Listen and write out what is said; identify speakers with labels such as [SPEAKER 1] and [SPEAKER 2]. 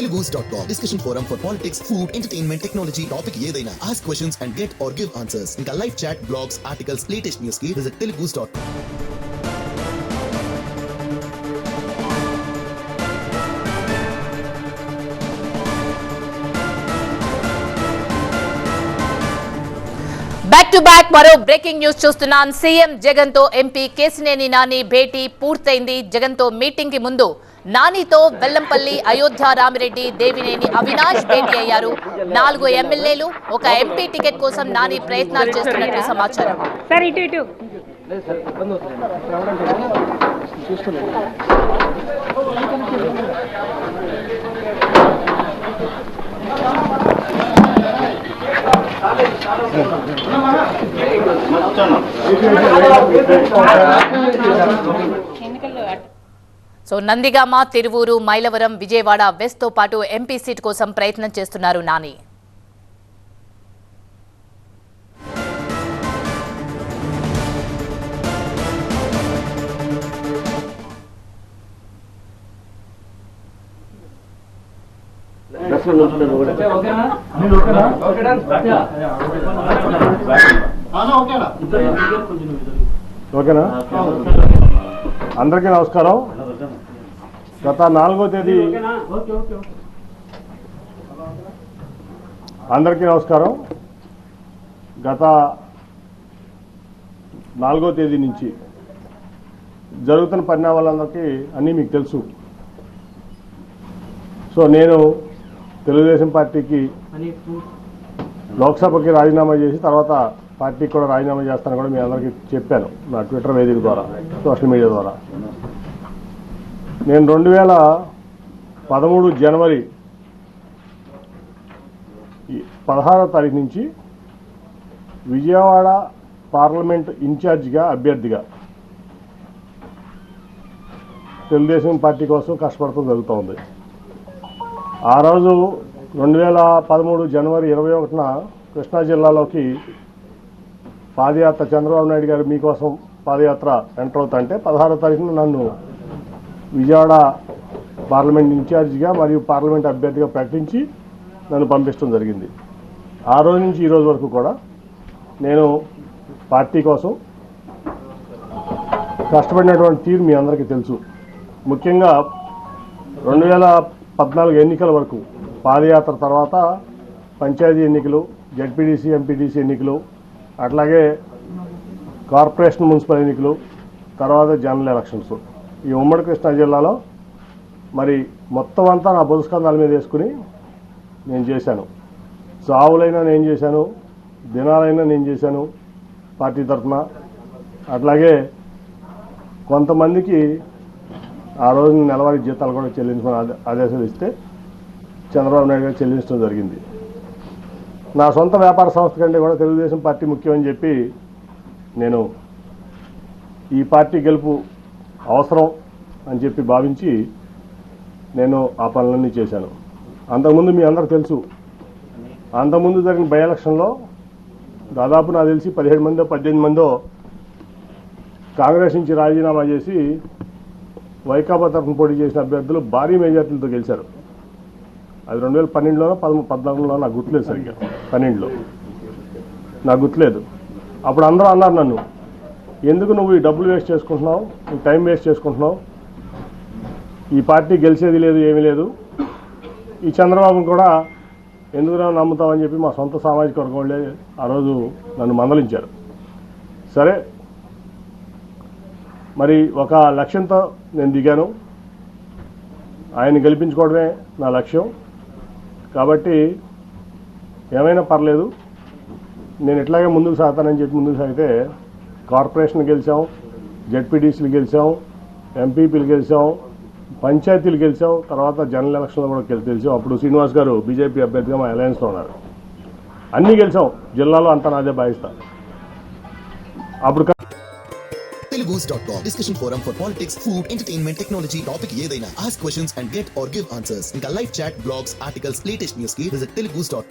[SPEAKER 1] telugus.com. Discussion forum for politics, food, entertainment, technology, topic ఏదైనా. Ask questions and get or give answers. ఇంకా live chat, blogs, articles, latest news కి visit telugus.com.
[SPEAKER 2] Back to back మరో breaking news చూస్తున్నాం. CM Jagan తో MP Kesineni Nani భేటీ పూర్తయింది. జగన్ తో meeting కి ముందు నానితో వెల్లంపల్లి, అయోధ్య రామిరెడ్డి, దేవినేని అవినాష్ భేటీ అయ్యారు. 4 ఎమ్మెల్యేలు, ఒక ఎంపీ టికెట్ కోసం నాని ప్రయత్నాలు చేస్తున్నట్లు సమాచారం. సో నందిగామ, తిరువూరు, మైలవరం, విజయవాడ వెస్ట్ తో పాటు ఎంపీ సీట్ కోసం ప్రయత్నం చేస్తున్నారు నాని.
[SPEAKER 3] ఓకేనా? అందరికీ నమస్కారం. గత 4వ తేదీ అందరికీ నమస్కారం. గత 4వ తేదీ నుంచి జరుగుతున్న పరిణామాలందరికీ అన్నీ మీకు తెలుసు. సో నేను తెలుగుదేశం పార్టీకి లోక్సభకి రాజీనామా చేసి తర్వాత పార్టీకి కూడా రాజీనామా చేస్తాను కూడా మీ అందరికీ చెప్పాను నా ట్విట్టర్ వేదిక ద్వారా, సోషల్ మీడియా ద్వారా. నేను 2013 జనవరి 16వ తారీఖు నుంచి విజయవాడ పార్లమెంట్ ఇన్ఛార్జిగా, అభ్యర్థిగా తెలుగుదేశం పార్టీ కోసం కష్టపడటం జరుగుతూ ఉంది. ఆ రోజు 2013 జనవరి 21న కృష్ణా జిల్లాలోకి పాదయాత్ర, చంద్రబాబు నాయుడు గారు మీకోసం పాదయాత్ర ఎంటర్ అవుతుంటే 16వ తారీఖున నన్ను విజయవాడ పార్లమెంట్ ఇన్ఛార్జిగా మరియు పార్లమెంట్ అభ్యర్థిగా ప్రకటించి నన్ను పంపించడం జరిగింది. ఆ రోజు నుంచి ఈ రోజు వరకు కూడా నేను పార్టీ కోసం కష్టపడినటువంటి తీరు మీ అందరికీ తెలుసు. ముఖ్యంగా 2014 ఎన్నికల వరకు, పాదయాత్ర తర్వాత పంచాయతీ ఎన్నికలు, జెడ్పీటీసీ, ఎంపీటీసీ ఎన్నికలు, అట్లాగే కార్పొరేషన్, మున్సిపల్ ఎన్నికలు, తర్వాత జనరల్ ఎలక్షన్స్, ఈ ఉమ్మడి కృష్ణా జిల్లాలో మరి మొత్తం అంతా నా బుధస్కంధాల మీద వేసుకుని నేను చేశాను. చావులైనా నేను చేశాను, దినాలైనా నేను చేశాను పార్టీ తరఫున. అట్లాగే కొంతమందికి ఆ రోజు నెలవారీ జీతాలు కూడా చెల్లించమని ఆదేశాలు ఇస్తే చంద్రబాబు నాయుడు గారు చెల్లించడం జరిగింది. నా సొంత వ్యాపార సంస్థ కంటే కూడా తెలుగుదేశం పార్టీ ముఖ్యమని చెప్పి నేను ఈ పార్టీ గెలుపు అవసరం అని చెప్పి భావించి నేను ఆ పనులన్నీ చేశాను. అంతకుముందు మీ అందరూ తెలుసు, అంతకుముందు జరిగిన బై ఎలక్షన్లో దాదాపు నాకు తెలిసి 17 మందో 18 మందో కాంగ్రెస్ నుంచి రాజీనామా చేసి వైకాపా తరఫున పోటీ చేసిన అభ్యర్థులు భారీ మెజార్టీలతో గెలిచారు. అది 2012లోనో 14లోనో నాకు గుర్తులేదు, సరిగ్గా 12లో నాకు గుర్తులేదు. అప్పుడు అందరూ అన్నారు నన్ను, ఎందుకు నువ్వు ఈ డబ్బులు వేస్ట్ చేసుకుంటున్నావు, ఈ టైం వేస్ట్ చేసుకుంటున్నావు, ఈ పార్టీ గెలిచేది లేదు, ఏమీ లేదు, ఈ చంద్రబాబును కూడా ఎందుకు నమ్ముతామని చెప్పి మా సొంత సామాజిక వర్గం వాళ్ళే ఆ రోజు నన్ను మందలించారు. సరే, మరి ఒక లక్ష్యంతో నేను దిగాను, ఆయన గెలిపించుకోవడమే నా లక్ష్యం. కాబట్టి ఏమైనా పర్లేదు, నేను ఇట్లాగే ముందుకు సాగుతానని చెప్పి ముందుకు సాగితే కార్పొరేషన్ గెలిచాం, జెడ్పీటీసీలు గెలిచాం, ఎంపీపీలు గెలిచాం, పంచాయతీలు గెలిచాం, తర్వాత జనరల్ ఎలక్షన్లో కూడా గెలిచాం. అప్పుడు శ్రీనివాస్ గారు బీజేపీ అభ్యర్థిగా మా అలయన్స్లో ఉన్నారు. అన్నీ గెలిచాం, జిల్లాలో అంతా నాదే భావిస్తా. అప్పుడు
[SPEAKER 1] telugus.com. Discussion forum for politics, food, entertainment, technology, topic ఏదైనా. Ask questions and get or give answers. ఇంకా live chat, blogs, articles, latest news కి visit telugus.com.